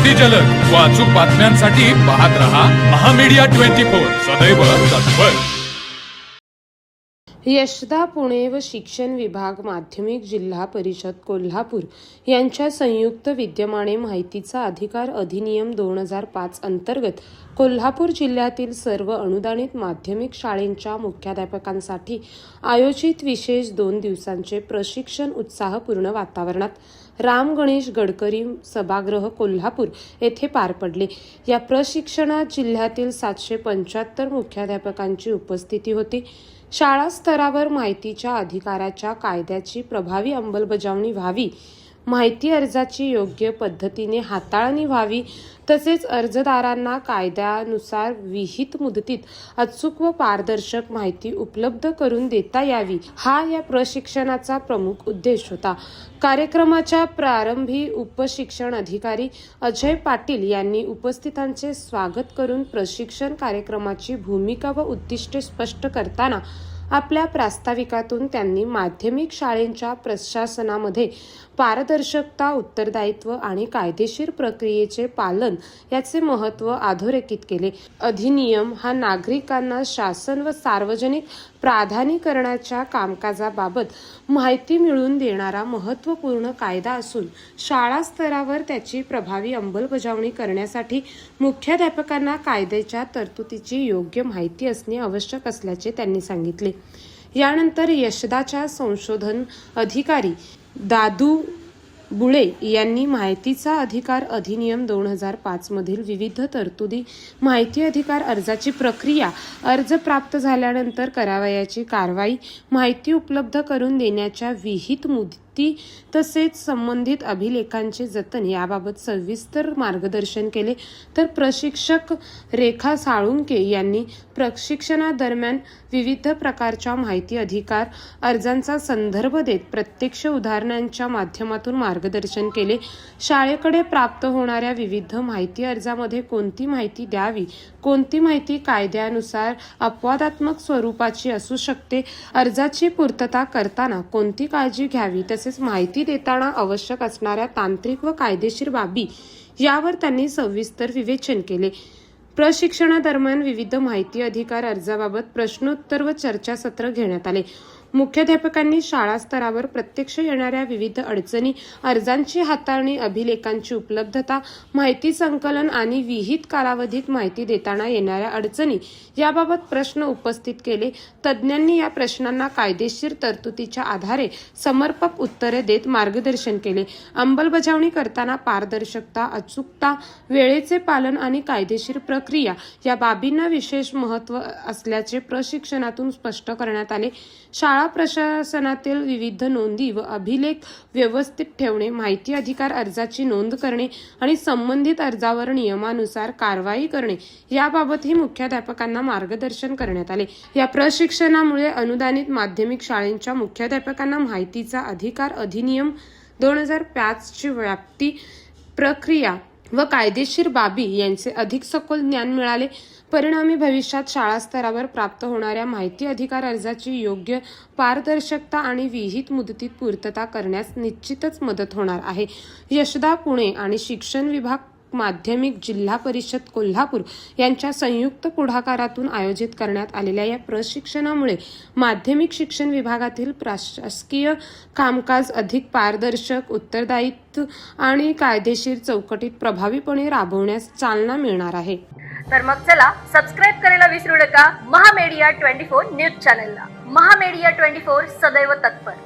अति जलद व अचूक बातम्यांसाठी पाहत रहा महामीडिया 24 सदैव तत्पर। यशदा पुणे व शिक्षण विभाग माध्यमिक जिल्हा परिषद कोल्हापूर यांच्या संयुक्त विद्यमाने माहितीचा अधिकार अधिनियम 2005 अंतर्गत कोल्हापूर जिल्ह्यातील सर्व अनुदानित माध्यमिक शाळांच्या मुख्याध्यापकांसाठी आयोजित विशेष 2 दिवसांचे प्रशिक्षण उत्साहपूर्ण वातावरणात राम गणेश गडकरी सभागृह कोल्हापूर येथे पार पडले। या प्रशिक्षणात जिल्ह्यातील 775 मुख्याध्यापकांची उपस्थिती होती। शाळा स्तरावर माहितीच्या अधिकाराच्या कायद्याची प्रभावी अंमलबजावणी व्हावी, माहिती अर्जाची योग्य पद्धतीने हाताळणी व्हावी, तसेच अर्जदारांना कायद्यानुसार विहित मुदतीत अचूक व पारदर्शक माहिती उपलब्ध करून देता यावी, हा या प्रशिक्षणाचा प्रमुख उद्देश होता। कार्यक्रमाच्या प्रारंभी उपशिक्षण अधिकारी अजय पाटील यांनी उपस्थितांचे स्वागत करून प्रशिक्षण कार्यक्रमाची भूमिका व उद्दिष्टे स्पष्ट करताना आपल्या प्रास्ताविकातून त्यांनी माध्यमिक शाळेच्या प्रशासनामध्ये पारदर्शकता, उत्तरदायित्व आणि कायदेशीर प्रक्रियेचे पालन याचे महत्त्व अधोरेखित केले। अधिनियम हा नागरिकांना शासन व सार्वजनिक प्राधिकरणाच्या कामकाजाबाबत माहिती मिळवून देणारा महत्त्वपूर्ण कायदा असून शाळा स्तरावर त्याची प्रभावी अंमलबजावणी करण्यासाठी मुख्याध्यापकांना कायद्याच्या तरतुदीची योग्य माहिती असणे आवश्यक असल्याचे त्यांनी सांगितले। यानंतर यशदाच्या संशोधन अधिकारी दादू बुळे यांनी माहितीचा अधिकार अधिनियम 2005 मधील विविध तरतुदी, माहिती अधिकार अर्जाची प्रक्रिया, अर्ज प्राप्त झाल्यानंतर करावयाची कारवाई, माहिती उपलब्ध करून देण्याच्या विहित मुदती तसेच संबंधित अभिलेखांचे जतन याबाबत सविस्तर मार्गदर्शन केले। तर प्रशिक्षक रेखा साळुंके यांनी प्रशिक्षणादरम्यान विविध प्रकारच्या माहिती अधिकार अर्जांचा संदर्भ देत प्रत्यक्ष उदाहरणांच्या माध्यमातून मार्गदर्शन केले। शाळेकडे प्राप्त होणाऱ्या विविध माहिती अर्जामध्ये कोणती माहिती द्यावी, कोणती माहिती कायद्यानुसार अपवादात्मक स्वरूपाची असू शकते, अर्जाची पूर्तता करताना कोणती काळजी घ्यावी, तसेच माहिती देताना आवश्यक असणाऱ्या तांत्रिक व कायदेशीर बाबी यावर त्यांनी सविस्तर विवेचन केले। प्रशिक्षणादरम्यान विविध माहिती अधिकार अर्जाबाबत प्रश्नोत्तर व चर्चासत्र घेण्यात आले। मुख्याध्यापकांनी शाळा स्तरावर प्रत्यक्ष येणाऱ्या विविध अडचणी, अर्जांची हाताळणी, अभिलेखांची उपलब्धता, माहिती संकलन आणि विहित कालावधीत माहिती देताना येणाऱ्या अडचणी याबाबत प्रश्न उपस्थित केले। तज्ज्ञांनी या प्रश्नांना कायदेशीर तरतुदीच्या आधारे समर्पक उत्तरे देत मार्गदर्शन केले। अंमलबजावणी करताना पारदर्शकता, अचूकता, वेळेचे पालन आणि कायदेशीर प्रक्रिया या बाबींना विशेष महत्त्व असल्याचे प्रशिक्षणातून स्पष्ट करण्यात आले। शाळा प्रशासनातील विविध नोंदी व अभिलेख व्यवस्थित ठेवणे, माहिती अधिकार अर्जाची नोंद करणे आणि संबंधित अर्जावर नियमानुसार कारवाई करणे याबाबतही मुख्याध्यापकांना मार्गदर्शन करण्यात आले। या प्रशिक्षणामुळे अनुदानित माध्यमिक शाळांच्या मुख्याध्यापकांना माहितीचा अधिकार अधिनियम 2005 ची व्याप्ती, प्रक्रिया व कायदेशीर बाबी यांचे अधिक सखोल ज्ञान मिळाले। परिणामी भविष्यात शाळा स्तरावर प्राप्त होणाऱ्या माहिती अधिकार अर्जाची योग्य, पारदर्शकता आणि विहित मुदतीत पूर्तता करण्यास निश्चितच मदत होणार आहे। यशदा पुणे आणि शिक्षण विभाग माध्यमिक जिल्हा परिषद कोल्हापूर यांच्या संयुक्त पुढाकारातून आयोजित करण्यात आलेल्या या प्रशिक्षणामुळे माध्यमिक शिक्षण विभागातील प्रशासकीय कामकाज अधिक पारदर्शक, उत्तरदायित्व आणि कायदेशीर चौकटीत प्रभावीपणे राबवण्यास चालना मिळणार आहे। तर मग चला सबस्क्राईब करायला विसरू नका महामीडिया 24 न्यूज चॅनलला। महामीडिया 24 सदैव तत्पर।